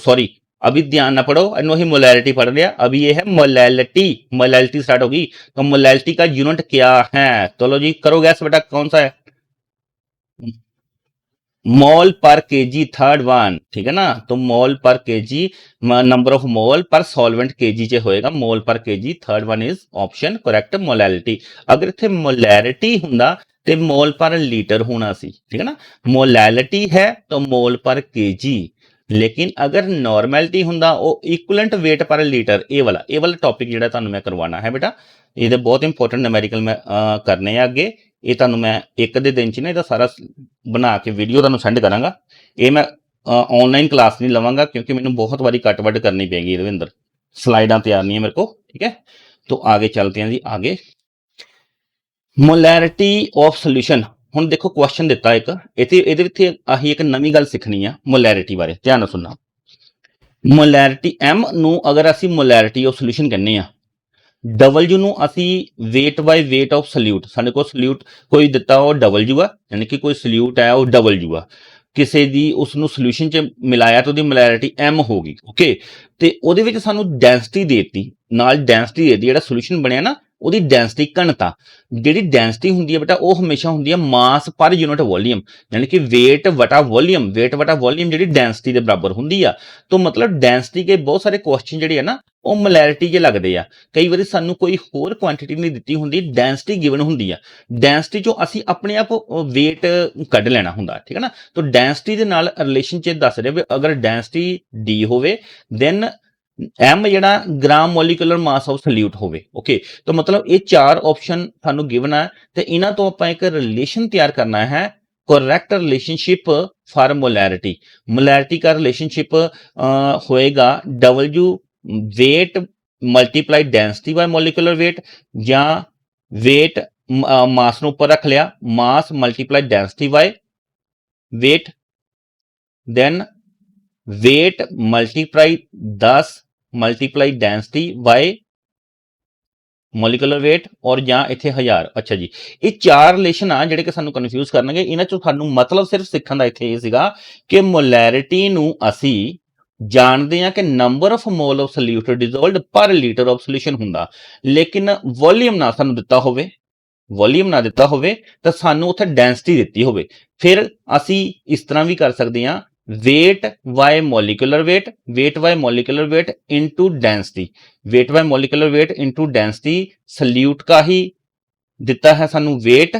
सॉरी अभी ध्यान ना पढ़ो, इन्हों ही मोलैरिटी पढ़ लिया। अभी ये है मोलैलिटी, मोलैलिटी स्टार्ट होगी। तो मोलैलिटी का यूनिट क्या है? चलो जी करो गैस बेटा कौन सा है? मोल पर केजी, थर्ड वन, ठीक है ना। तो मोल पर केजी नंबर ऑफ मोल पर सॉल्वेंट केजी च होएगा, मोल पर KG, third one is option correct molality. अगर इत्थे मोलैरिटी हुंदा ते मोल पर लीटर होना सी, ठीक है ना। मोलैलिटी है तो मोल पर केजी, लेकिन अगर नॉर्मैलिटी हुंदा वो इक्वलेंट वेट पर लीटर। ये वाला टॉपिक जिहड़ा तुहानूं मैं करवाना है बेटा, ये बहुत इंपॉर्टेंट न्यूमेरिकल मैं करने हैं अगे। ये तुहानूं मैं एक दे दिन च ना इहदा सारा बना के वीडियो तुहानूं सेंड करांगा। ये मैं ऑनलाइन क्लास नहीं लवांगा क्योंकि मैंने बहुत बारी कट वट करनी पेगी ਇਹਦੇ ਅੰਦਰ, स्लाइडां तैयार नहीं है मेरे को, ठीक है। तो आगे चलते हैं जी आगे। Molarity of solution. ਹੁਣ देखो क्वेश्चन दिता एक ਇਹਦੇ ਵਿੱਚ ਅਸੀਂ ਇੱਕ ਨਵੀਂ ਗੱਲ ਸਿੱਖਣੀ ਆ मोलैरिटी ਬਾਰੇ, ਧਿਆਨ ਨਾਲ ਸੁਣਨਾ। मोलैरिटी M ਨੂੰ अगर ਅਸੀਂ मोलैरिटी ऑफ सोल्यूशन ਕਹਿੰਦੇ ਆ, W ਨੂੰ ਅਸੀਂ weight by weight of solute, ਸਾਡੇ ਕੋਲ solute ਕੋਈ ਦਿੱਤਾ ਉਹ W ਆ, ਯਾਨੀ ਕਿ ਕੋਈ solute ਹੈ ਉਹ W ਆ, ਕਿਸੇ ਦੀ ਉਸ ਨੂੰ ਸੋਲੂਸ਼ਨ ਚ ਮਿਲਾਇਆ ਤਾਂ ਉਹਦੀ मोलैरिटी M ਹੋਗੀ। ਓਕੇ, ਤੇ ਉਹਦੇ ਵਿੱਚ ਸਾਨੂੰ ਡੈਂਸਿਟੀ ਦੇਤੀ, ਨਾਲ ਡੈਂਸਿਟੀ ਦੇਤੀ, ਜਿਹੜਾ ਸੋਲੂਸ਼ਨ ਬਣਿਆ ਨਾ ਉਹਦੀ ਡੈਂਸਿਟੀ ਘਣਤਾ। ਜਿਹੜੀ ਡੈਂਸਿਟੀ ਹੁੰਦੀ ਹੈ ਬੇਟਾ ਉਹ ਹਮੇਸ਼ਾ ਹੁੰਦੀ ਹੈ ਮਾਸ ਪਰ ਯੂਨਿਟ ਵੋਲੀਅਮ, ਯਾਨੀ ਕਿ weight ਵਟਾ ਵੋਲੀਅਮ, weight ਵਟਾ ਵੋਲੀਅਮ ਜਿਹੜੀ ਡੈਂਸਿਟੀ ਦੇ ਬਰਾਬਰ ਹੁੰਦੀ ਆ। तो मतलब डेंसिटी के बहुत सारे क्वेश्चन ਜਿਹੜੇ ਆ ਨਾ ਉਹ मोलैरिटी के ਲੱਗਦੇ ਆ। ਕਈ ਵਾਰੀ ਸਾਨੂੰ ਕੋਈ ਹੋਰ ਕੁਆਂਟੀਟੀ ਨਹੀਂ ਦਿੱਤੀ ਹੁੰਦੀ, ਡੈਂਸਿਟੀ ਗਿਵਨ ਹੁੰਦੀ ਆ, ਡੈਂਸਿਟੀ ਚੋਂ ਅਸੀਂ ਆਪਣੇ ਆਪ weight ਕੱਢ ਲੈਣਾ ਹੁੰਦਾ, ਠੀਕ ਹੈ ਨਾ। तो ਡੈਂਸਿਟੀ ਦੇ ਨਾਲ ਰਿਲੇਸ਼ਨ ਚ ਦੱਸ ਰਿਹਾ ਵੀ ਅਗਰ ਡੈਂਸਿਟੀ D ਹੋਵੇ ਦੈਨ M ਜਿਹੜਾ gram molecular mass of solute ਹੋਵੇ। ਓਕੇ, तो मतलब ਇਹ ਚਾਰ ਆਪਸ਼ਨ ਸਾਨੂੰ ਗਿਵਨ ਹੈ ਤੇ ਇਹਨਾਂ ਤੋਂ ਆਪਾਂ ਇੱਕ ਰਿਲੇਸ਼ਨ ਤਿਆਰ ਕਰਨਾ ਹੈ, correct relationship for molarity. Molarity का रिलेशनशिप होएगा W weight multiply density by molecular weight, या वेट मास ਨੂੰ ਉੱਪਰ ਰੱਖ ਲਿਆ, mass multiply density by weight, then weight multiply 10 multiply density by molecular weight और ਜਾਂ ਇੱਥੇ 1000। ਅੱਛਾ ਜੀ, ਇਹ ਚਾਰ ਰਿਲੇਸ਼ਨ ਆ ਜਿਹੜੇ ਕਿ ਸਾਨੂੰ ਕਨਫਿਊਜ਼ ਕਰਨਗੇ। ਇਹਨਾਂ ਚੋਂ ਸਾਨੂੰ ਮਤਲਬ ਸਿਰਫ ਸਿੱਖਣ ਦਾ ਇੱਥੇ ਇਹ ਸੀਗਾ ਕਿ मोलैरिटी ਨੂੰ ਅਸੀਂ ਜਾਣਦੇ ਆ ਕਿ number of mole of solute dissolved per litre of solution ਹੁੰਦਾ, ਲੇਕਿਨ ਵੋਲੀਅਮ ਨਾ ਸਾਨੂੰ ਦਿੱਤਾ ਹੋਵੇ, ਵੋਲੀਅਮ ਨਾ ਦਿੱਤਾ ਹੋਵੇ ਤਾਂ ਸਾਨੂੰ ਉੱਥੇ ਡੈਂਸਿਟੀ ਦਿੱਤੀ ਹੋਵੇ, ਫਿਰ ਅਸੀਂ ਇਸ ਤਰ੍ਹਾਂ ਵੀ ਕਰ ਸਕਦੇ ਆ weight by molecular weight, weight by molecular weight into density, weight by molecular weight into density. Solute का ही दिता है सानू वेट,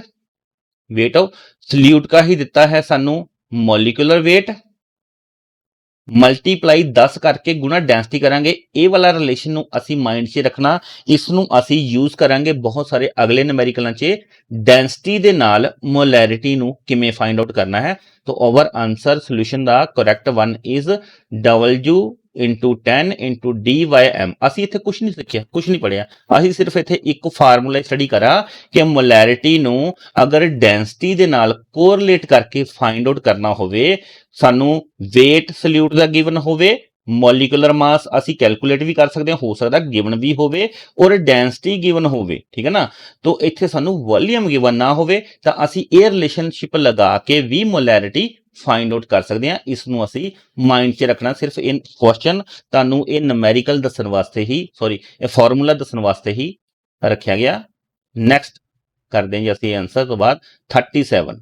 वेट ऑफ सल्यूट का ही दिता है सानू मॉलिक्यूलर वेट, ਮਲਟੀਪਲਾਈ 10 ਕਰਕੇ ਗੁਣਾ ਡੈਂਸਿਟੀ ਕਰਾਂਗੇ। ਇਹ ਵਾਲਾ ਰਿਲੇਸ਼ਨ ਨੂੰ ਅਸੀਂ ਮਾਈਂਡ 'ਚ ਰੱਖਣਾ, ਇਸ ਨੂੰ ਅਸੀਂ ਯੂਜ਼ ਕਰਾਂਗੇ ਬਹੁਤ ਸਾਰੇ ਅਗਲੇ ਨਿਊਮੈਰੀਕਲਾਂ 'ਚ ਡੈਂਸਿਟੀ ਦੇ ਨਾਲ ਮੋਲੈਰਿਟੀ ਨੂੰ ਕਿਵੇਂ ਫਾਈਂਡ ਆਊਟ ਕਰਨਾ ਹੈ। तो our answer solution the correct one is W into 10 into D by M। ਅਸੀਂ ਇੱਥੇ ਕੁਝ ਨਹੀਂ ਸਿੱਖਿਆ, ਕੁਝ ਨਹੀਂ ਪੜਿਆ, ਅਸੀਂ ਸਿਰਫ ਇੱਥੇ ਇੱਕ ਫਾਰਮੂਲਾ ਸਟੱਡੀ ਕਰਾ ਕਿ ਮੋਲੈਰਿਟੀ ਨੂੰ ਅਗਰ ਡੈਂਸਿਟੀ ਦੇ ਨਾਲ ਕੋਰਿਲੇਟ ਕਰਕੇ ਫਾਈਂਡ ਆਊਟ ਕਰਨਾ ਹੋਵੇ, ਸਾਨੂੰ weight ਸੋਲਿਊਟ ਦਾ ਗਿਵਨ ਹੋਵੇ, ਮੋਲੀਕੂਲਰ ਮਾਸ ਅਸੀਂ ਕੈਲਕੂਲੇਟ ਵੀ ਕਰ ਸਕਦੇ ਹਾਂ, ਹੋ ਸਕਦਾ ਗਿਵਨ ਵੀ ਹੋਵੇ ਔਰ ਡੈਂਸਿਟੀ ਗਿਵਨ ਹੋਵੇ, ਠੀਕ ਹੈ ਨਾ। ਤੋ ਇੱਥੇ ਸਾਨੂੰ ਵੋਲੀਅਮ ਗਿਵਨ ਨਾ ਹੋਵੇ ਤਾਂ ਅਸੀਂ ਇਹ ਰਿਲੇਸ਼ਨਸ਼ਿਪ ਲਗਾ ਕੇ ਵੀ ਮੋਲੈਰਿਟੀ ਫਾਈਂਡ ਆਊਟ ਕਰ ਸਕਦੇ ਹਾਂ। ਇਸ ਨੂੰ ਅਸੀਂ ਮਾਈਂਡ 'ਚ ਰੱਖਣਾ, ਸਿਰਫ ਇਹ ਕੁਐਸਚਨ ਤੁਹਾਨੂੰ ਇਹ ਨਿਊਮੈਰੀਕਲ ਦੱਸਣ ਵਾਸਤੇ ਹੀ, ਸੌਰੀ ਇਹ ਫਾਰਮੂਲਾ ਦੱਸਣ ਵਾਸਤੇ ਹੀ ਰੱਖਿਆ ਗਿਆ। ਨੈਕਸਟ ਕਰਦੇ ਹਾਂ ਜੀ ਅਸੀਂ ਆਨਸਰ ਤੋਂ ਬਾਅਦ 37।